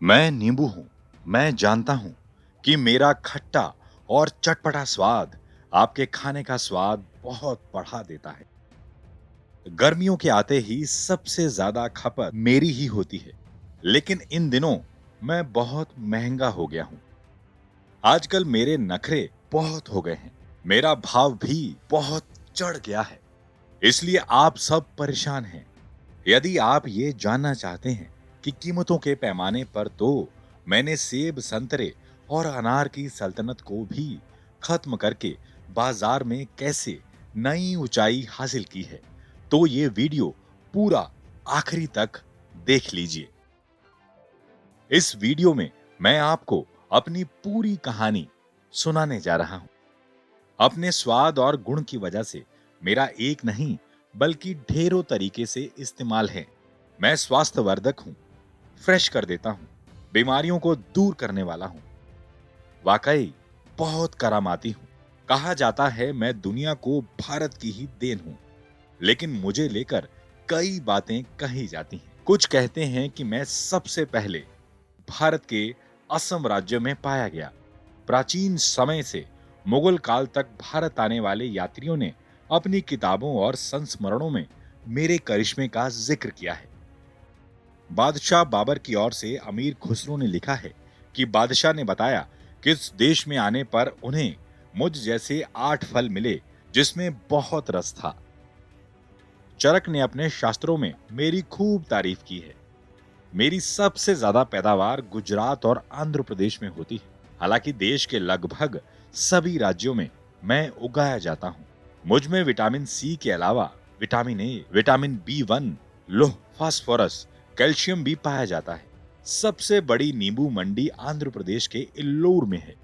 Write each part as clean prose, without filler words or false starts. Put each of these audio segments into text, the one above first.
मैं नींबू हूँ। मैं जानता हूँ कि मेरा खट्टा और चटपटा स्वाद आपके खाने का स्वाद बहुत बढ़ा देता है। गर्मियों के आते ही सबसे ज्यादा खपत मेरी ही होती है, लेकिन इन दिनों मैं बहुत महंगा हो गया हूँ। आजकल मेरे नखरे बहुत हो गए हैं। मेरा भाव भी बहुत चढ़ गया है। इसलिए आप सब परेशान हैं। यदि आप ये जानना चाहते हैं कि कीमतों के पैमाने पर तो मैंने सेब, संतरे और अनार की सल्तनत को भी खत्म करके बाजार में कैसे नई ऊंचाई हासिल की है, तो ये वीडियो पूरा आखिरी तक देख लीजिए। इस वीडियो में मैं आपको अपनी पूरी कहानी सुनाने जा रहा हूं। अपने स्वाद और गुण की वजह से मेरा एक नहीं बल्कि ढेरों तरीके से इस्तेमाल है। मैं स्वास्थ्यवर्धक हूं, फ्रेश कर देता हूं, बीमारियों को दूर करने वाला हूं। वाकई बहुत करामाती हूं। कहा जाता है मैं दुनिया को भारत की ही देन हूं, लेकिन मुझे लेकर कई बातें कही जाती हैं। कुछ कहते हैं कि मैं सबसे पहले भारत के असम राज्य में पाया गया। प्राचीन समय से मुगल काल तक भारत आने वाले यात्रियों ने अपनी किताबों और संस्मरणों में मेरे करिश्मे का जिक्र किया है। बादशाह बाबर की ओर से अमीर खुसरो ने लिखा है कि बादशाह ने बताया कि इस देश में आने पर उन्हें मुझ जैसे 8 फल मिले जिसमें बहुत रस था। चरक ने अपने शास्त्रों में मेरी खूब तारीफ की है। मेरी सबसे ज्यादा पैदावार गुजरात और आंध्र प्रदेश में होती है। हालांकि देश के लगभग सभी राज्यों में मैं उगाया जाता हूँ। मुझ में विटामिन सी के अलावा विटामिन ए, विटामिन B1, लोह, फास्फोरस, कैल्शियम भी पाया जाता है। सबसे बड़ी नींबू मंडी आंध्र प्रदेश के इल्लूर में है।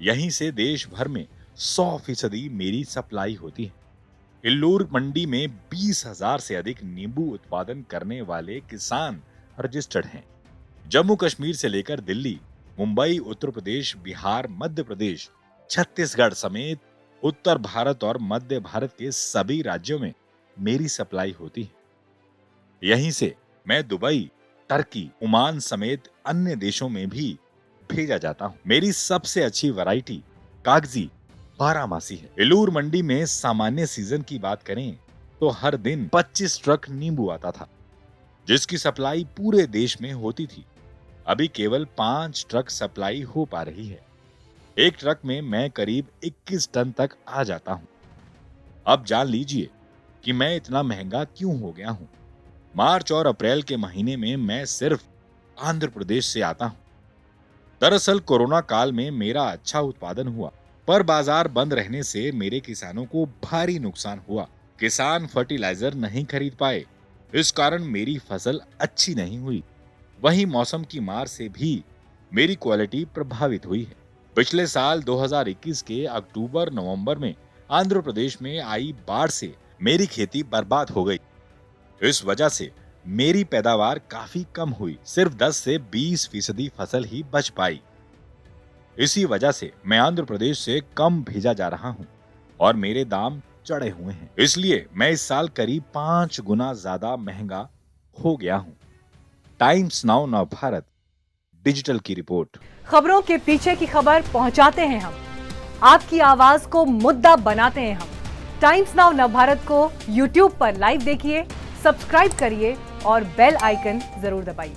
यहीं से देश भर में 100% मेरी सप्लाई होती है। इल्लूर मंडी में 20,000 से अधिक नींबू उत्पादन करने वाले किसान रजिस्टर्ड हैं। जम्मू कश्मीर से लेकर दिल्ली, मुंबई, उत्तर प्रदेश, बिहार, मध्य प्रदेश, छत्तीसगढ़ समेत उत्तर भारत और मध्य भारत के सभी राज्यों में मेरी सप्लाई होती है। यहीं से मैं दुबई, टर्की, ओमान समेत अन्य देशों में भी भेजा जाता हूं। मेरी सबसे अच्छी वैरायटी कागजी बारहमासी है। इल्लूर मंडी में सामान्य सीजन की बात करें तो हर दिन 25 ट्रक नींबू आता था, जिसकी सप्लाई पूरे देश में होती थी। अभी केवल 5 ट्रक सप्लाई हो पा रही है। एक ट्रक में मैं करीब 21 टन तक आ जाता हूं। अब जान लीजिए कि मैं इतना महंगा क्यों हो गया हूं। मार्च और अप्रैल के महीने में मैं सिर्फ आंध्र प्रदेश से आता हूं। दरअसल कोरोना काल में मेरा अच्छा उत्पादन हुआ, पर बाजार बंद रहने से मेरे किसानों को भारी नुकसान हुआ। किसान फर्टिलाइजर नहीं खरीद पाए, इस कारण मेरी फसल अच्छी नहीं हुई। वहीं मौसम की मार से भी मेरी क्वालिटी प्रभावित हुई है। पिछले साल 2021 के अक्टूबर-नवंबर में आंध्र प्रदेश में आई बाढ़ से मेरी खेती बर्बाद हो गई। इस वजह से मेरी पैदावार काफी कम हुई, सिर्फ 10 से 20% फसल ही बच पाई। इसी वजह से मैं आंध्र प्रदेश से कम भेजा जा रहा हूँ और मेरे दाम चढ़े हुए हैं। इसलिए मैं इस साल करीब 5 गुना ज्यादा महंगा हो गया हूँ। टाइम्स नाउ नवभारत डिजिटल की रिपोर्ट। खबरों के पीछे की खबर पहुंचाते हैं हम, आपकी आवाज को मुद्दा बनाते हैं हम। टाइम्स नाउ नवभारत को YouTube पर लाइव देखिए, सब्सक्राइब करिए और बेल आइकन जरूर दबाइए।